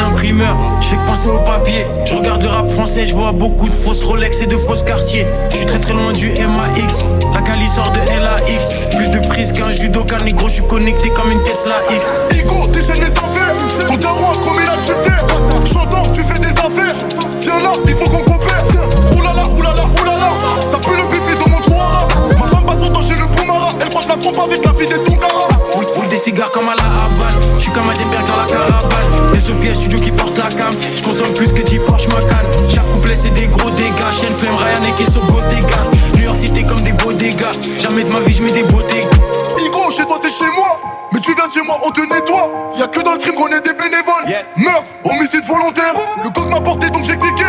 imprimeur, je fais que penser au papier. Je regarde le rap français, je vois beaucoup de fausses Rolex et de fausses quartiers. Je suis très loin du MAX, la Cali sort de LAX. Plus de prise qu'un judoka, négro, je suis connecté comme une Tesla X. Igo, déchaîne les affaires, ton daron a commis l'adultère. J'entends, tu fais des affaires, viens là, il faut qu'on coopère. Oulala, oulala, oulala, ça pue le pipi dans mon trou. Ma femme passe son temps chez le Boumara, elle croise la trompe avec la fille des Tonkara. Roule des cigares comme à la Havane, je suis comme Heisenberg dans la caravane. Des sous-pieds studio qui portent la cam, je consomme plus que 10 Porsche Macan. Chaque couplet c'est des gros dégâts, chaîne flemme Ryan et Kesso Ghost des gaz. New York City comme des beaux dégâts, jamais de ma vie je mets des beaux dégâts. Igo, chez toi c'est chez moi, mais tu viens de chez moi, on te nettoie. Y'a que dans le crime qu'on est des bénévoles. Meurtre, homicide volontaire, le code m'a porté donc j'ai cliqué.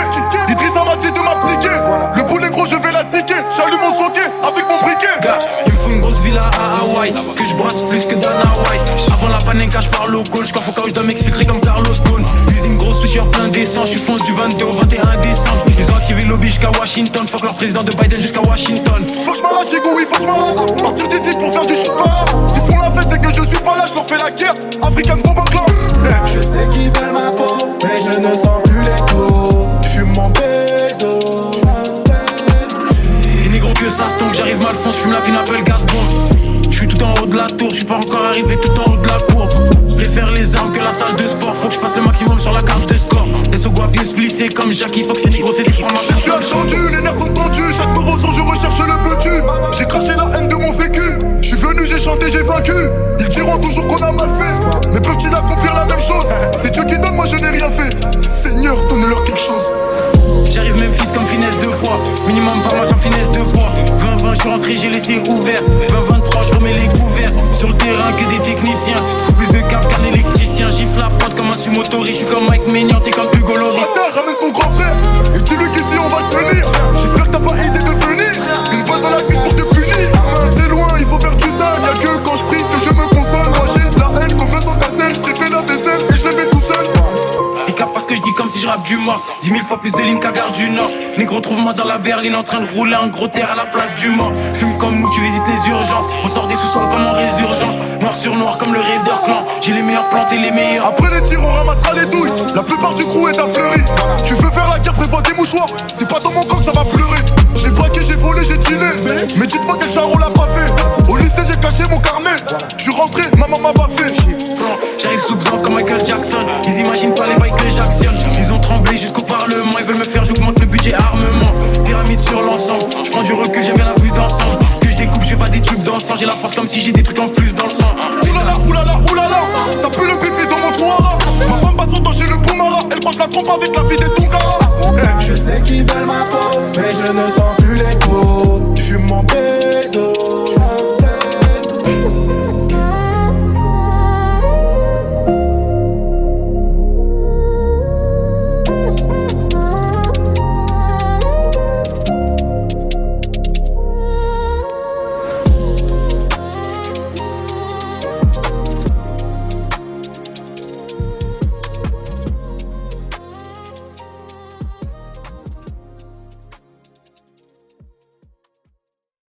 Idrissa m'a dit de m'appliquer, le bout négro je vais la sticker. J'allume mon socket avec mon briquet. Gars, il me faut une grosse villa à Hawaï, que je brasse plus que Dana White. Avant la panenka je parle au call, je faut que je dois m'exfiltrer comme Carlos Ghosn. Usine grosse switcher plein d'essence, je fonce du 22 au 21 décembre. Ils ont activé le lobby jusqu'à Washington, fuck leur président de Biden jusqu'à Washington. Faut que je m'arrache, Igo, oui, faut que je m'arrache. Partir d'ici pour faire du shit pas. S'ils font la fête, c'est que je suis pas là, je leur fais la guerre. African Bomb Clan. Je sais qu'ils veulent ma peau, mais je ne sens plus l'écho. Je suis mon bédo. Les négros que ça se tombe, j'arrive mal fond, je fume la pineapple gaz bombe. Je suis tout en haut de la tour, je suis pas encore arrivé tout en haut de la cour. Je préfère les armes que la salle de sport, faut que je fasse le maximum sur la carte de score. Les sogois bien splissés comme Jackie, faut que c'est négro, c'est des francs. Je suis attendu, les nerfs sont tendus. Chaque nouveau son, je recherche le petit. J'ai craché la haine de mon vécu. Je suis venu, j'ai chanté, j'ai vaincu. Ils diront toujours qu'on a mal fait, mais peuvent-ils accomplir la même chose? C'est Dieu qui donne, moi je n'ai rien fait. Seigneur, donne-leur quelque chose. J'arrive même fils comme finesse deux fois, minimum pas match en finesse deux fois. 20-20 je suis rentré, j'ai laissé ouvert. 20-23 je remets les couverts. Sur le terrain que des techniciens, faut plus de cap qu'un électricien. Gifle la prod comme un sumotori, je suis comme Mike Maignan, t'es comme Hugo Loris. Master, ramène ton grand frère et dis-lui qu'ici on va te punir. J'espère que t'as pas idée de venir. Une balle dans la cuisse pour te punir. C'est loin, il faut faire du sale. Y'a que quand je prie que je me console. Moi j'ai de la haine comme Vincent Cassel. J'ai fait la vaisselle et je l'ai fait tout seul. Il capte pas ce que je dis comme si je rappe du mort. 10 000 fois plus de lignes qu'à Gare du Nord. Négro trouve-moi dans la berline en train de rouler un gros terre à la place du mort. Fume comme nous, tu visites les urgences. On sort des sous-sols comme en résurgence. Noir sur noir comme le Raider Clan. J'ai les meilleurs plantes et les meilleurs. Après les tirs on ramassera les douilles. La plupart du crew est affleuri. Tu veux faire la guerre, prévois des mouchoirs. C'est pas dans mon camp que ça va pleurer. J'ai braqué, j'ai volé, j'ai dealé. Mais dites-moi quel charron l'a pas fait. Au lycée j'ai caché mon carnet. Je suis rentré, maman m'a baffé. J'arrive sous blanc comme Michael Jackson. Ils imaginent pas les bails que j'actionne. Ils ont tremblé jusqu'au parlement. Ils veulent me faire, j'augmente le budget armement. Pyramide sur l'ensemble. Je prends du recul, j'aime bien la vue d'ensemble. Que je découpe, j'ai pas des tubes dans le sang. J'ai la force comme si j'ai des trucs en plus dans le sang. Oulala, oulala, oulala, ça pue le pipi dans mon trou. Ma femme passe son temps chez le Boumara. Elle croise la trompe avec la fille des